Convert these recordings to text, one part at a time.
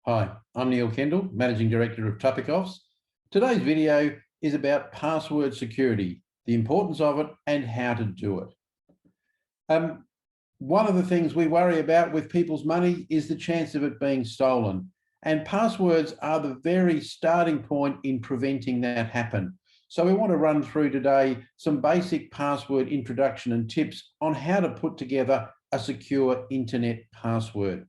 Hi, I'm Neil Kendall, Managing Director of Tupikoffs. Today's video is about password security, the importance of it and how to do it. One of the things we worry about with people's money is the chance of it being stolen. And passwords are the very starting point in preventing that happen. So we want to run through today some basic password introduction and tips on how to put together a secure internet password.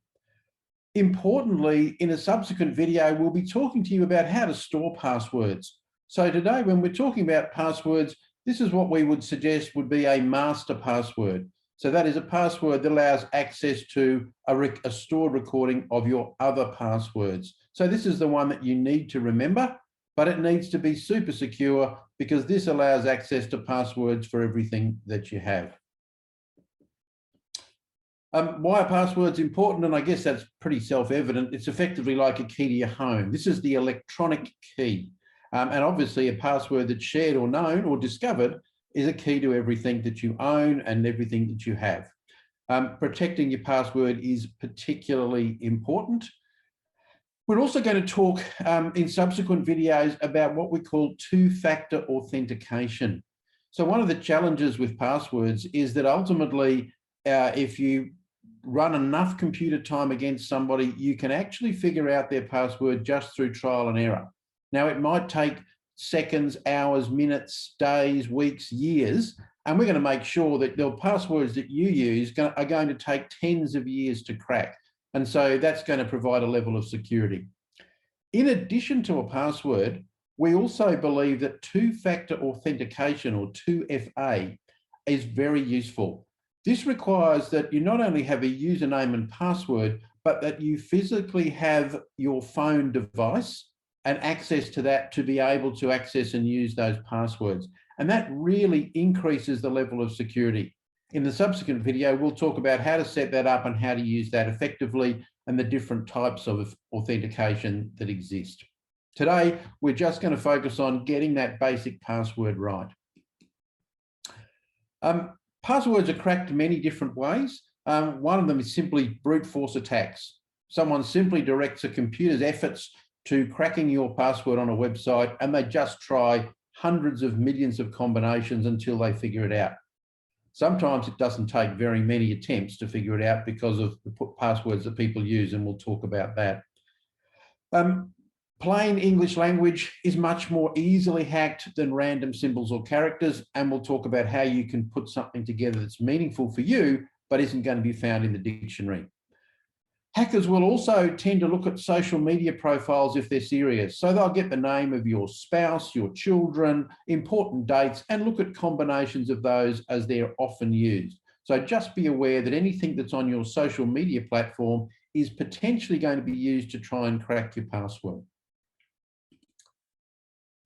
Importantly, in a subsequent video, we'll be talking to you about how to store passwords. So today, when we're talking about passwords, this is what we would suggest would be a master password. So that is a password that allows access to a stored recording of your other passwords. So this is the one that you need to remember, but it needs to be super secure because this allows access to passwords for everything that you have. Why are passwords important? And I guess that's pretty self-evident. It's effectively like a key to your home. This is the electronic key. And obviously a password that's shared or known or discovered is a key to everything that you own and everything that you have. Protecting your password is particularly important. We're also going to talk in subsequent videos about what we call two-factor authentication. So one of the challenges with passwords is that ultimately, if you run enough computer time against somebody, you can actually figure out their password just through trial and error. Now, it might take seconds, hours, minutes, days, weeks, years, and we're going to make sure that the passwords that you use are going to take tens of years to crack. And so that's going to provide a level of security. In addition to a password, we also believe that two-factor authentication, or 2FA, is very useful. This requires that you not only have a username and password, but that you physically have your phone device and access to that to be able to access and use those passwords. And that really increases the level of security. In the subsequent video, we'll talk about how to set that up and how to use that effectively and the different types of authentication that exist. Today, we're just going to focus on getting that basic password right. Passwords are cracked many different ways. One of them is simply brute force attacks. Someone simply directs a computer's efforts to cracking your password on a website, and they just try hundreds of millions of combinations until they figure it out. Sometimes it doesn't take very many attempts to figure it out because of the passwords that people use, and we'll talk about that. Plain English language is much more easily hacked than random symbols or characters, and we'll talk about how you can put something together that's meaningful for you, but isn't going to be found in the dictionary. Hackers will also tend to look at social media profiles if they're serious. So they'll get the name of your spouse, your children, important dates, and look at combinations of those as they're often used. So just be aware that anything that's on your social media platform is potentially going to be used to try and crack your password.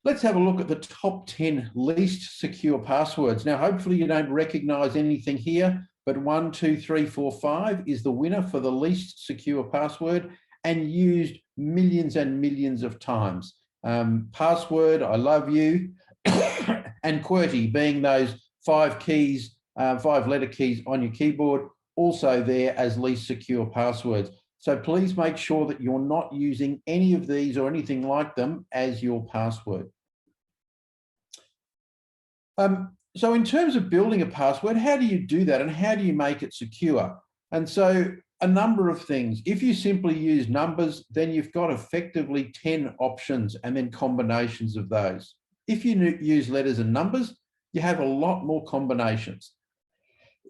Let's have a look at the top 10 least secure passwords. Now, hopefully you don't recognize anything here, but 1, 2, 3, 4, 5 is the winner for the least secure password and used millions and millions of times. Password, I love you, and QWERTY being those 5 keys, 5-letter keys on your keyboard, also there as least secure passwords. So please make sure that you're not using any of these or anything like them as your password. So in terms of building a password, how do you do that and how do you make it secure? And so a number of things. If you simply use numbers, then you've got effectively 10 options and then combinations of those. If you use letters and numbers, you have a lot more combinations.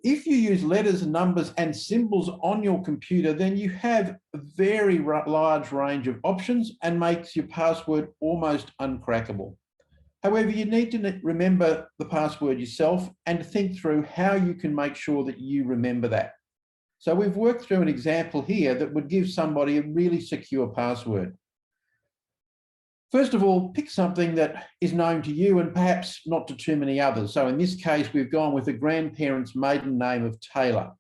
If you use letters, numbers, and symbols on your computer, then you have a very large range of options and makes your password almost uncrackable. However, you need to remember the password yourself and think through how you can make sure that you remember that. So we've worked through an example here that would give somebody a really secure password. First of all, pick something that is known to you and perhaps not to too many others. So in this case, we've gone with a grandparent's maiden name of Taylor.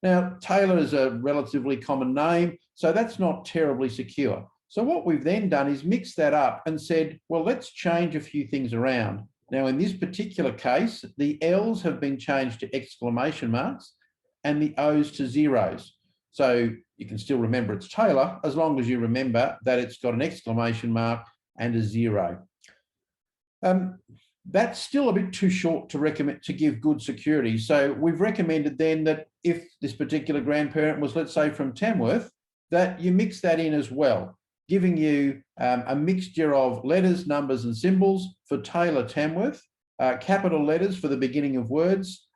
Now, Taylor is a relatively common name, so that's not terribly secure. So what we've then done is mix that up and said, well, let's change a few things around. Now, in this particular case, the L's have been changed to exclamation marks and the O's to zeros. So You can still remember it's Taylor as long as you remember that it's got an exclamation mark and a 0. That's still a bit too short to recommend to give good security. So we've recommended then that if this particular grandparent was, let's say, from Tamworth, that you mix that in as well, giving you a mixture of letters, numbers, and symbols for Taylor Tamworth, capital letters for the beginning of words,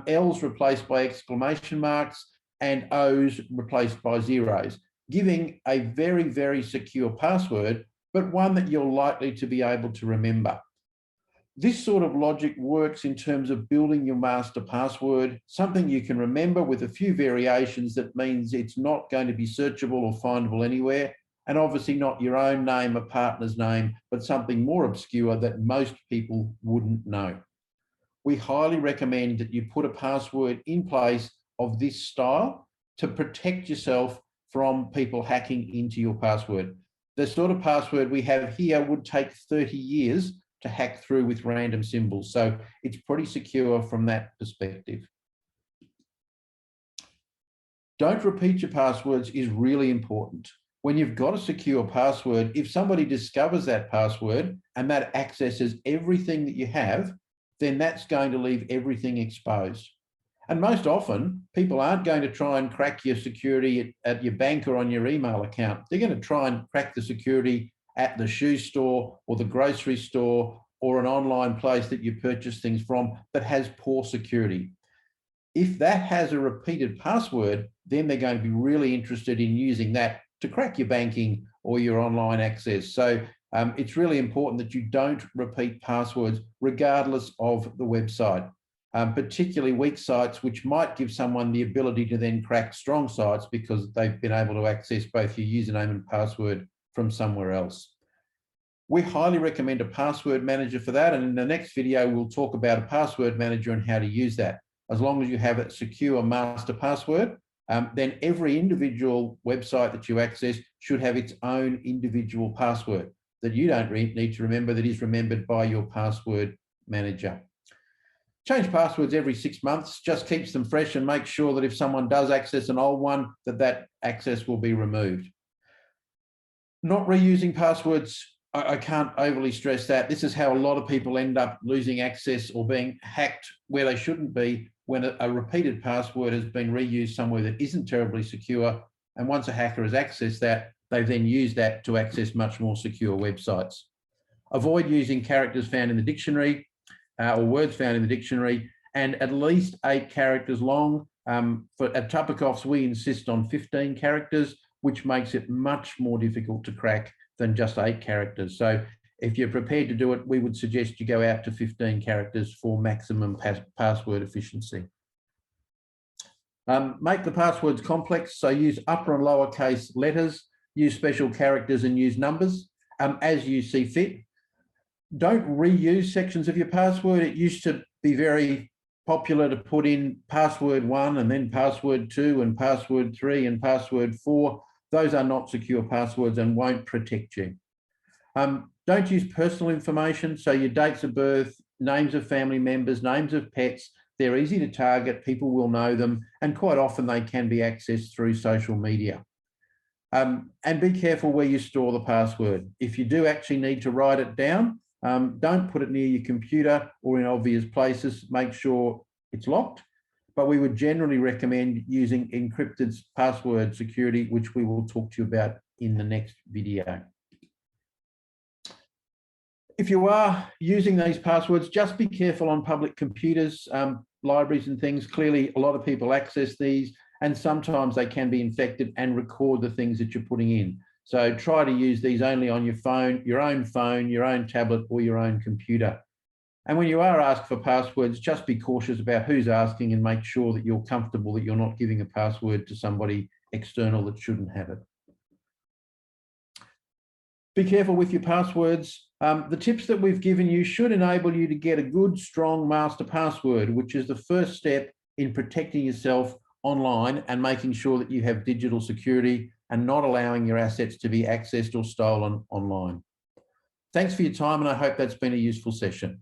L's replaced by exclamation marks, and O's replaced by zeros, giving a very, very secure password, but one that you're likely to be able to remember. This sort of logic works in terms of building your master password, something you can remember with a few variations that means it's not going to be searchable or findable anywhere, and obviously not your own name, a partner's name, but something more obscure that most people wouldn't know. We highly recommend that you put a password in place of this style to protect yourself from people hacking into your password. The sort of password we have here would take 30 years to hack through with random symbols. So it's pretty secure from that perspective. Don't repeat your passwords is really important. When you've got a secure password, if somebody discovers that password and that accesses everything that you have, then that's going to leave everything exposed. And most often, people aren't going to try and crack your security at your bank or on your email account. They're going to try and crack the security at the shoe store or the grocery store or an online place that you purchase things from that has poor security. If that has a repeated password, then they're going to be really interested in using that to crack your banking or your online access. So it's really important that you don't repeat passwords regardless of the website, particularly weak sites, which might give someone the ability to then crack strong sites because they've been able to access both your username and password from somewhere else. We highly recommend a password manager for that. And in the next video, we'll talk about a password manager and how to use that. As long as you have a secure master password, then every individual website that you access should have its own individual password that you don't need to remember, that is remembered by your password manager. Change passwords every 6 months, just keeps them fresh and make sure that if someone does access an old one, that access will be removed. Not reusing passwords, I can't overly stress that. This is how a lot of people end up losing access or being hacked where they shouldn't be when a repeated password has been reused somewhere that isn't terribly secure. And once a hacker has accessed that, they then use that to access much more secure websites. Avoid using characters found in the dictionary or words found in the dictionary, and at least 8 characters long. At Tupakov's, we insist on 15 characters, which makes it much more difficult to crack than just 8 characters. So if you're prepared to do it, we would suggest you go out to 15 characters for maximum password efficiency. Make the passwords complex, so use upper and lowercase letters, use special characters and use numbers as you see fit. Don't reuse sections of your password. It used to be very popular to put in password 1 and then password 2 and password 3 and password 4. Those are not secure passwords and won't protect you. Don't use personal information, so your dates of birth, names of family members, names of pets. They're easy to target, people will know them, and quite often they can be accessed through social media. And be careful where you store the password. If you do actually need to write it down, don't put it near your computer or in obvious places. Make sure it's locked. But we would generally recommend using encrypted password security, which we will talk to you about in the next video. If you are using these passwords, just be careful on public computers, libraries and things. Clearly, a lot of people access these, and sometimes they can be infected and record the things that you're putting in. So try to use these only on your phone, your own tablet, or your own computer. And when you are asked for passwords, just be cautious about who's asking and make sure that you're comfortable that you're not giving a password to somebody external that shouldn't have it. Be careful with your passwords. The tips that we've given you should enable you to get a good, strong master password, which is the first step in protecting yourself online and making sure that you have digital security and not allowing your assets to be accessed or stolen online. Thanks for your time, and I hope that's been a useful session.